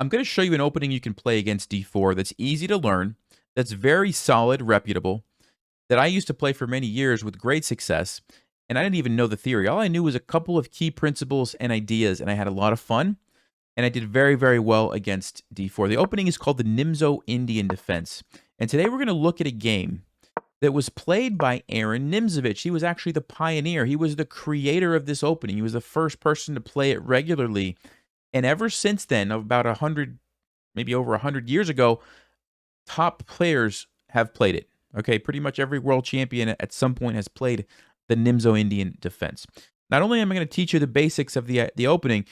I'm going to show you an opening you can play against d4 that's easy to learn, that's very solid, reputable, that I used to play for many years with great success, and I didn't even know the theory. All I knew was a couple of key principles and ideas, and I had a lot of fun, and I did very, very well against d4. The opening is called the Nimzo Indian Defense, and today we're going to look at a game that was played by Aaron Nimzovich. He was actually the pioneer. He was the creator of this opening. He was the first person to play it regularly. And ever since then, about 100, maybe over 100 years ago, top players have played it. Okay, pretty much every world champion at some point has played the Nimzo Indian Defense. Not only am I going to teach you the basics of the opening,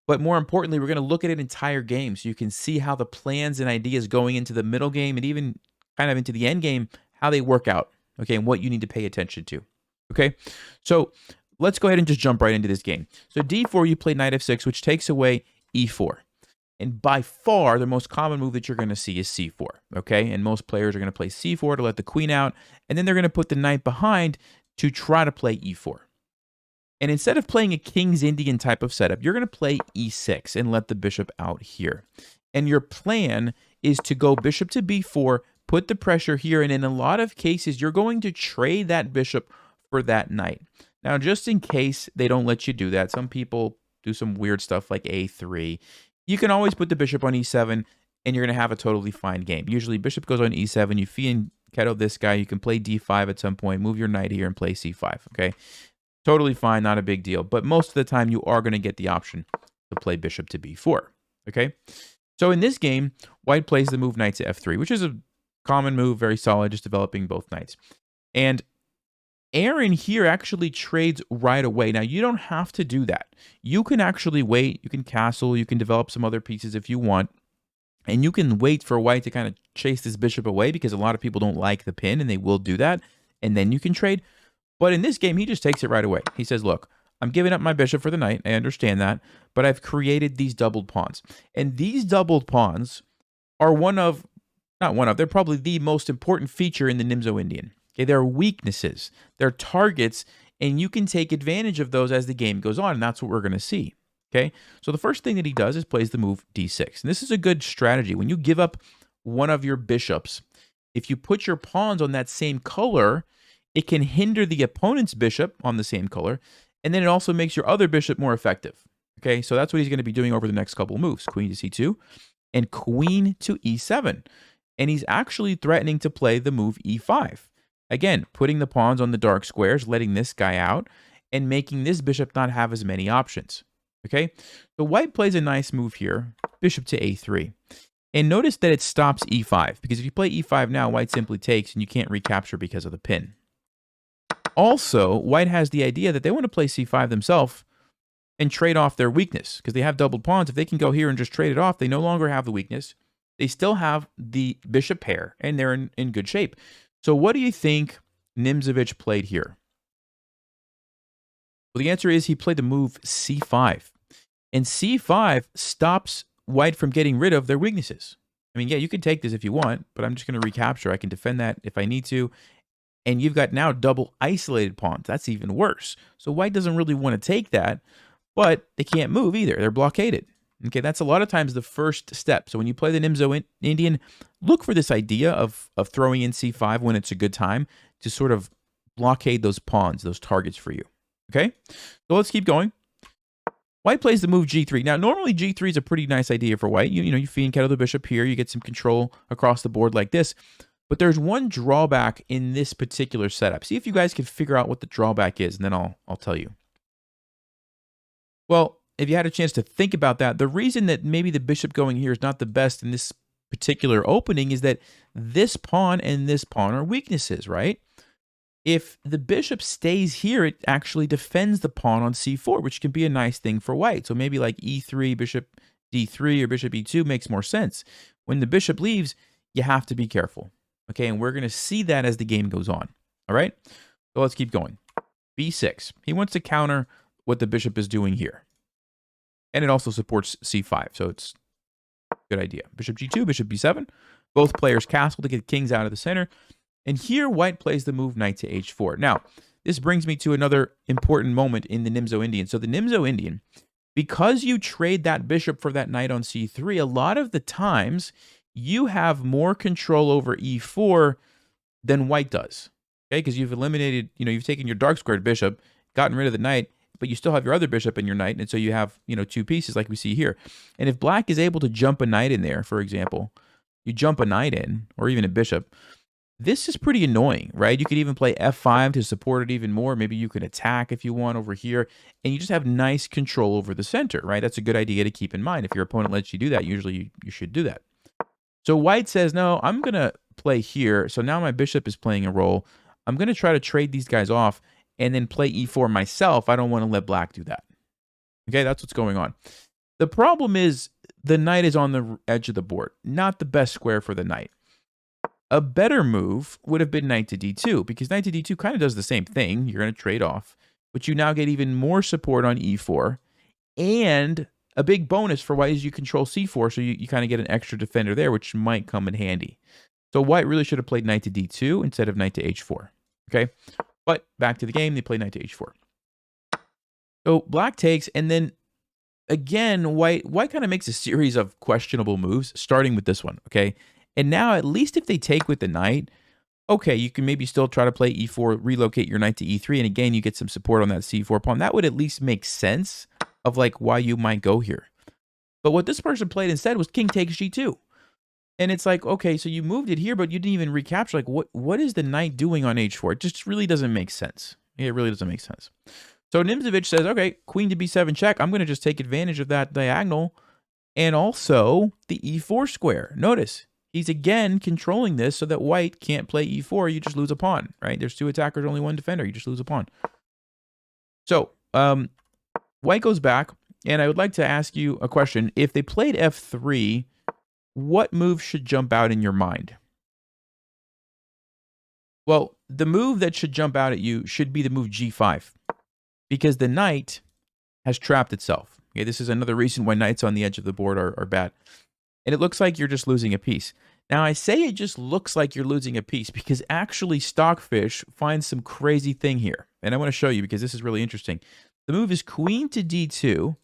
but more importantly, we're going to look at an entire game so you can see how the plans and ideas going into the middle game and even kind of into the end game, how they work out, okay, and what you need to pay attention to, okay? So let's go ahead and just jump right into this game. So d4, you play knight f6, which takes away e4. And by far, the most common move that you're going to see is c4, okay? And most players are going to play c4 to let the queen out, and then they're going to put the knight behind to try to play e4. And instead of playing a King's Indian type of setup, you're going to play e6 and let the bishop out here. And your plan is to go bishop to b4, put the pressure here, and in a lot of cases, you're going to trade that bishop for that knight. Now, just in case they don't let you do that, some people do some weird stuff like a3. You can always put the bishop on e7, and you're going to have a totally fine game. Usually, bishop goes on e7, you fianchetto this guy, you can play d5 at some point, move your knight here, and play c5, okay? Totally fine, not a big deal. But most of the time, you are going to get the option to play bishop to b4, okay? So in this game, white plays the move knight to f3, which is a common move, very solid, just developing both knights. And Aaron here actually trades right away. Now, you don't have to do that. You can actually wait. You can castle. You can develop some other pieces if you want. And you can wait for white to kind of chase this bishop away because a lot of people don't like the pin, and they will do that. And then you can trade. But in this game, he just takes it right away. He says, look, I'm giving up my bishop for the knight. I understand that. But I've created these doubled pawns. And these doubled pawns are they're probably the most important feature in the Nimzo Indian. Okay, they're weaknesses, they're targets, and you can take advantage of those as the game goes on, and that's what we're going to see. Okay, so the first thing that he does is plays the move d6. And this is a good strategy. When you give up one of your bishops, if you put your pawns on that same color, it can hinder the opponent's bishop on the same color, and then it also makes your other bishop more effective. Okay, so that's what he's going to be doing over the next couple of moves. Queen to c2 and queen to e7. And he's actually threatening to play the move e5. Again, putting the pawns on the dark squares, letting this guy out, and making this bishop not have as many options. Okay, so white plays a nice move here, bishop to a3. And notice that it stops e5, because if you play e5 now, white simply takes, and you can't recapture because of the pin. Also, white has the idea that they want to play c5 themselves and trade off their weakness, because they have doubled pawns. If they can go here and just trade it off, they no longer have the weakness. They still have the bishop pair, and they're in good shape. So what do you think Nimzovich played here? Well, the answer is he played the move c5. And c5 stops white from getting rid of their weaknesses. I mean, yeah, you can take this if you want, but I'm just going to recapture. I can defend that if I need to. And you've got now double isolated pawns. That's even worse. So white doesn't really want to take that, but they can't move either. They're blockaded. Okay, that's a lot of times the first step. So when you play the Nimzo Indian, look for this idea of throwing in c5 when it's a good time to sort of blockade those pawns, those targets for you. Okay, so let's keep going. White plays the move g3. Now, normally g3 is a pretty nice idea for white. You fianchetto the bishop here. You get some control across the board like this. But there's one drawback in this particular setup. See if you guys can figure out what the drawback is, and then I'll tell you. Well, if you had a chance to think about that, the reason that maybe the bishop going here is not the best in this particular opening is that this pawn and this pawn are weaknesses, right? If the bishop stays here, it actually defends the pawn on c4, which can be a nice thing for white. So maybe like e3, bishop d3, or bishop e2 makes more sense. When the bishop leaves, you have to be careful. Okay, and we're going to see that as the game goes on. All right, so let's keep going. b6. He wants to counter what the bishop is doing here. And it also supports c5, so it's a good idea. Bishop g2, bishop b7. Both players castle to get kings out of the center. And here, white plays the move knight to h4. Now, this brings me to another important moment in the Nimzo Indian. So the Nimzo Indian Because you trade that bishop for that knight on c3, a lot of the times you have more control over e4 than white does. Okay, because you've eliminated, you've taken your dark squared bishop, gotten rid of the knight, but you still have your other bishop and your knight, and so you have, two pieces like we see here. And if black is able to jump a knight in there, for example, you jump a knight in, or even a bishop, this is pretty annoying, right? You could even play f5 to support it even more. Maybe you can attack if you want over here, and you just have nice control over the center, right? That's a good idea to keep in mind. If your opponent lets you do that, usually you should do that. So white says, no, I'm going to play here. So now my bishop is playing a role. I'm going to try to trade these guys off and then play e4 myself. I don't want to let black do that. Okay, that's what's going on. The problem is the knight is on the edge of the board. Not the best square for the knight. A better move would have been knight to d2, because knight to d2 kind of does the same thing. You're going to trade off, but you now get even more support on e4, and a big bonus for white is you control c4, so you kind of get an extra defender there, which might come in handy. So white really should have played knight to d2 instead of knight to h4. Okay, but back to the game, they play knight to h4. So black takes, and then again, white kind of makes a series of questionable moves, starting with this one. Okay, and now at least if they take with the knight, okay, you can maybe still try to play e4, relocate your knight to e3, and again, you get some support on that c4 pawn. That would at least make sense of like why you might go here. But what this person played instead was king takes g2. And it's like, okay, so you moved it here, but you didn't even recapture. Like, what is the knight doing on h4? It just really doesn't make sense. It really doesn't make sense. So Nimzo says, okay, queen to b7 check. I'm going to just take advantage of that diagonal and also the e4 square. Notice, he's again controlling this so that white can't play e4. You just lose a pawn, right? There's two attackers, only one defender. You just lose a pawn. So white goes back, and I would like to ask you a question. If they played f3, what move should jump out in your mind? Well, the move that should jump out at you should be the move g5, because the knight has trapped itself. Okay, this is another reason why knights on the edge of the board are bad. And it looks like you're just losing a piece. Now, I say it just looks like you're losing a piece because actually Stockfish finds some crazy thing here. And I want to show you because this is really interesting. The move is queen to d2.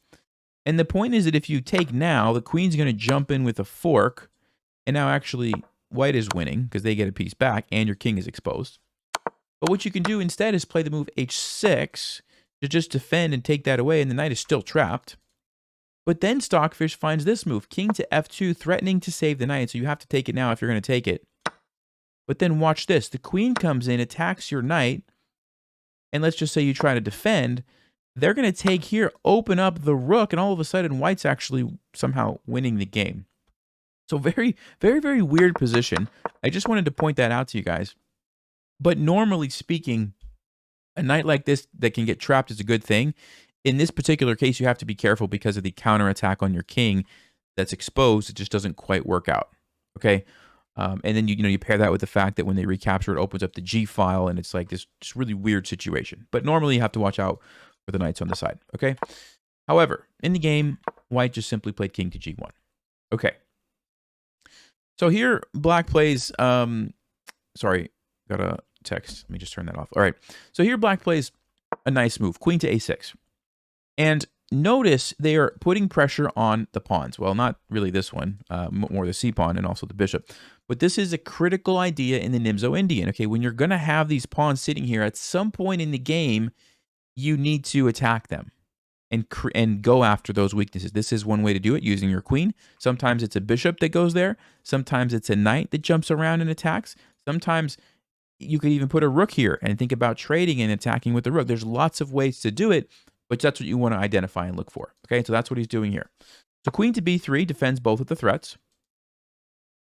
And the point is that if you take now, the queen's going to jump in with a fork. And now actually white is winning because they get a piece back and your king is exposed. But what you can do instead is play the move h6 to just defend and take that away, and the knight is still trapped. But then Stockfish finds this move, king to f2, threatening to save the knight, so you have to take it now if you're going to take it. But then watch this. The queen comes in, attacks your knight, and let's just say you try to defend. They're going to take here, open up the rook, and all of a sudden white's actually somehow winning the game. So very, very, very weird position. I just wanted to point that out to you guys. But normally speaking, a knight like this that can get trapped is a good thing. In this particular case, you have to be careful because of the counterattack on your king that's exposed. It just doesn't quite work out. Okay, and then you pair that with the fact that when they recapture, it opens up the G file, and it's like this just really weird situation. But normally, you have to watch out for the knights on the side. Okay. However, in the game, white just simply played king to G1. Okay. So here, black plays. Sorry, got a text. Let me just turn that off. All right. So here, black plays a nice move, queen to a6. And notice they are putting pressure on the pawns. Well, not really this one, more the c pawn and also the bishop. But this is a critical idea in the Nimzo Indian. Okay, when you're going to have these pawns sitting here, at some point in the game, you need to attack them and go after those weaknesses. This is one way to do it, using your queen. Sometimes it's a bishop that goes there. Sometimes it's a knight that jumps around and attacks. Sometimes you could even put a rook here and think about trading and attacking with the rook. There's lots of ways to do it, but that's what you want to identify and look for. Okay, so that's what he's doing here. So queen to b3 defends both of the threats.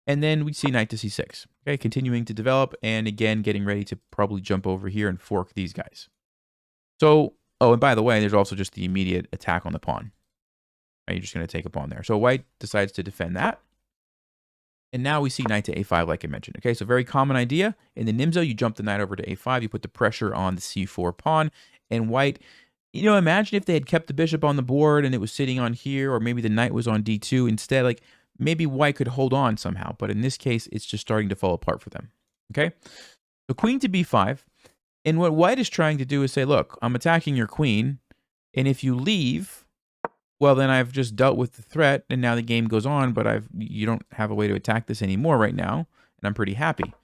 And then we see knight to c6. Okay, continuing to develop, and again, getting ready to probably jump over here and fork these guys. So, oh, and by the way, there's also just the immediate attack on the pawn. Right, you're just going to take a pawn there. So white decides to defend that. And now we see knight to a5, like I mentioned. Okay, so very common idea. In the Nimzo, you jump the knight over to a5. You put the pressure on the c4 pawn. And white, imagine if they had kept the bishop on the board and it was sitting on here, or maybe the knight was on d2 instead. Like, maybe white could hold on somehow. But in this case, it's just starting to fall apart for them. Okay, so queen to b5. And what white is trying to do is say, look, I'm attacking your queen. And if you leave, well, then I've just dealt with the threat, and now the game goes on, but you don't have a way to attack this anymore right now, and I'm pretty happy.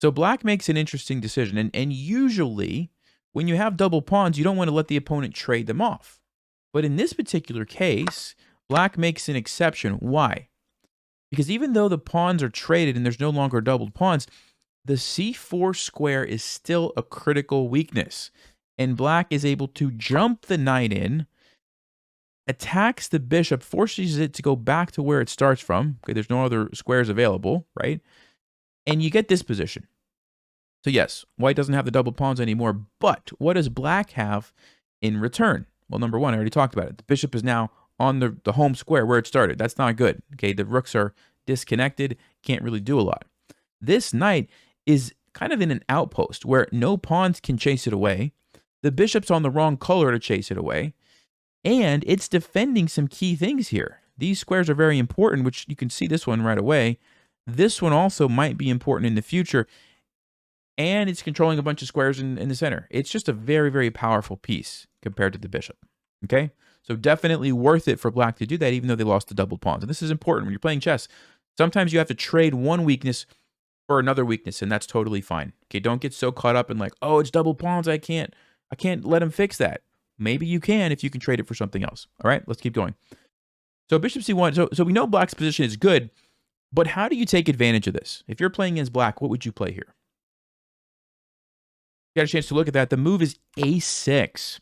So black makes an interesting decision, and usually, when you have double pawns, you don't want to let the opponent trade them off. But in this particular case, black makes an exception. Why? Because even though the pawns are traded and there's no longer doubled pawns, the c4 square is still a critical weakness. And black is able to jump the knight in, attacks the bishop, forces it to go back to where it starts from. Okay, there's no other squares available, right? And you get this position. So yes, white doesn't have the double pawns anymore, but what does black have in return? Well, number one, I already talked about it. The bishop is now on the home square where it started. That's not good. Okay, the rooks are disconnected, can't really do a lot. This knight is kind of in an outpost where no pawns can chase it away. The bishop's on the wrong color to chase it away. And it's defending some key things here. These squares are very important, which you can see this one right away. This one also might be important in the future. And it's controlling a bunch of squares in the center. It's just a very, very powerful piece compared to the bishop. Okay? So definitely worth it for black to do that, even though they lost the double pawns. And this is important when you're playing chess. Sometimes you have to trade one weakness for another weakness, and that's totally fine. Okay, don't get so caught up in like, oh, it's double pawns, I can't let him fix that. Maybe you can if you can trade it for something else. All right, let's keep going. So bishop c1, so we know black's position is good, but how do you take advantage of this? If you're playing against black, what would you play here? You got a chance to look at that. The move is a6.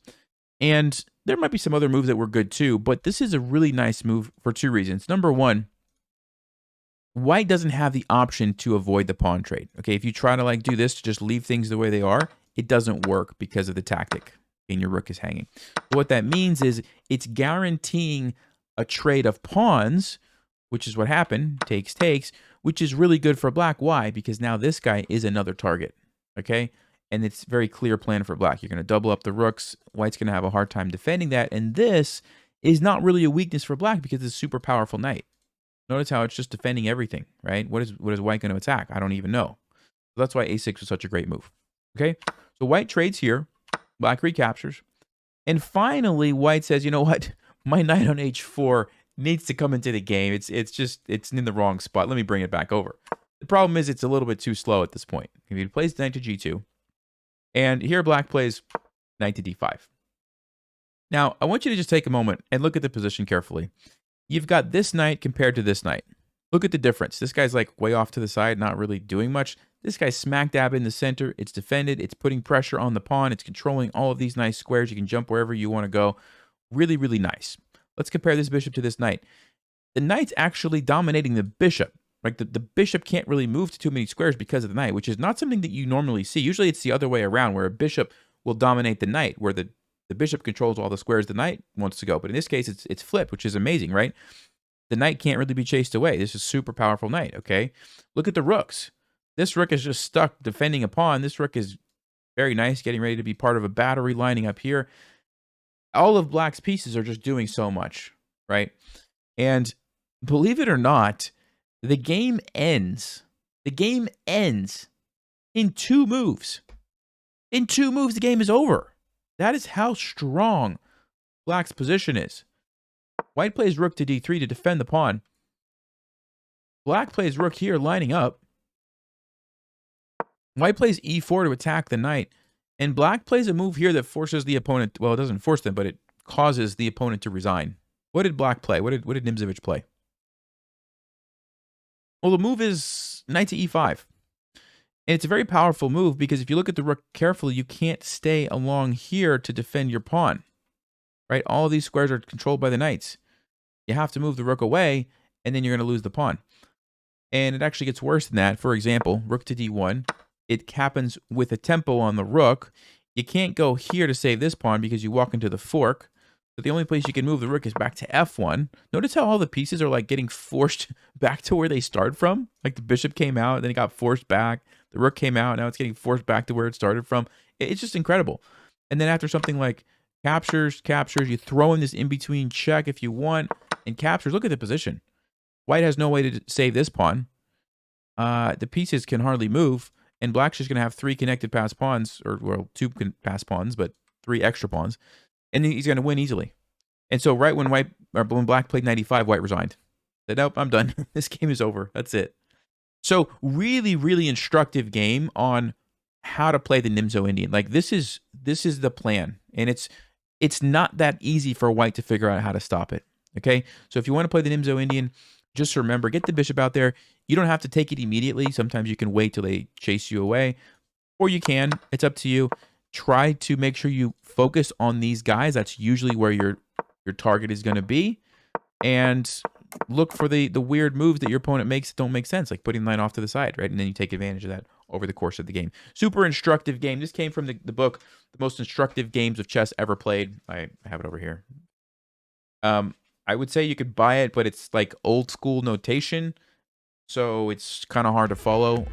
And there might be some other moves that were good too, but this is a really nice move for two reasons. Number one, white doesn't have the option to avoid the pawn trade. Okay, if you try to like do this to just leave things the way they are, it doesn't work because of the tactic. And your rook is hanging. What that means is it's guaranteeing a trade of pawns, which is what happened, takes, which is really good for black. Why? Because now this guy is another target, okay? And it's very clear plan for black. You're going to double up the rooks. White's going to have a hard time defending that. And this is not really a weakness for black because it's a super powerful knight. Notice how it's just defending everything, right? What is white going to attack? I don't even know. So that's why a6 was such a great move, okay? So white trades here. Black recaptures. And finally, white says, you know what? My knight on h4 needs to come into the game. It's in the wrong spot. Let me bring it back over. The problem is it's a little bit too slow at this point. If he plays knight to g2, and here black plays knight to d5. Now, I want you to just take a moment and look at the position carefully. You've got this knight compared to this knight. Look at the difference. This guy's like way off to the side, not really doing much. This guy's smack dab in the center. It's defended. It's putting pressure on the pawn. It's controlling all of these nice squares. You can jump wherever you want to go. Really, really nice. Let's compare this bishop to this knight. The knight's actually dominating the bishop. Like the bishop can't really move to too many squares because of the knight, which is not something that you normally see. Usually it's the other way around, where a bishop will dominate the knight, where the bishop controls all the squares the knight wants to go. But in this case, it's flipped, which is amazing, right? The knight can't really be chased away. This is super powerful knight, okay? Look at the rooks. This rook is just stuck defending a pawn. This rook is very nice, getting ready to be part of a battery lining up here. All of black's pieces are just doing so much, right? And believe it or not, the game ends. The game ends in 2 moves. In 2 moves, the game is over. That is how strong black's position is. White plays rook to d3 to defend the pawn. Black plays rook here, lining up. White plays e4 to attack the knight. And black plays a move here that forces the opponent, well, it doesn't force them, but it causes the opponent to resign. What did black play? What did Nimzo play? Well, the move is knight to e5. And it's a very powerful move because if you look at the rook carefully, you can't stay along here to defend your pawn. Right? All of these squares are controlled by the knights. You have to move the rook away, and then you're going to lose the pawn. And it actually gets worse than that. For example, rook to d1. It happens with a tempo on the rook. You can't go here to save this pawn because you walk into the fork. But the only place you can move the rook is back to f1. Notice how all the pieces are like getting forced back to where they start from. Like the bishop came out, then it got forced back. The rook came out, now it's getting forced back to where it started from. It's just incredible. And then after something like captures, you throw in this in-between check if you want, and captures. Look at the position. White has no way to save this pawn. The pieces can hardly move, and black's just going to have 3 connected pass pawns, or well, 2 pass pawns, but 3 extra pawns, and he's going to win easily. And so right when black played 95, white resigned. Said, nope, I'm done. This game is over. That's it. So really, really instructive game on how to play the Nimzo Indian. Like this is the plan, and it's not that easy for white to figure out how to stop it. Okay, so if you want to play the Nimzo Indian, just remember, get the bishop out there. You don't have to take it immediately. Sometimes you can wait till they chase you away, or you can. It's up to you. Try to make sure you focus on these guys. That's usually where your target is going to be, and look for the weird moves that your opponent makes that don't make sense, like putting the knight off to the side, right? And then you take advantage of that over the course of the game. Super instructive game. This came from the book, The Most Instructive Games of Chess Ever Played. I have it over here. I would say you could buy it, but it's like old school notation, so it's kind of hard to follow.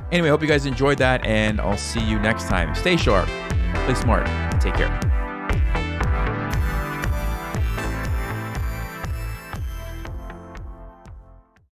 Anyway, I hope you guys enjoyed that, and I'll see you next time. Stay sharp, play smart, and take care.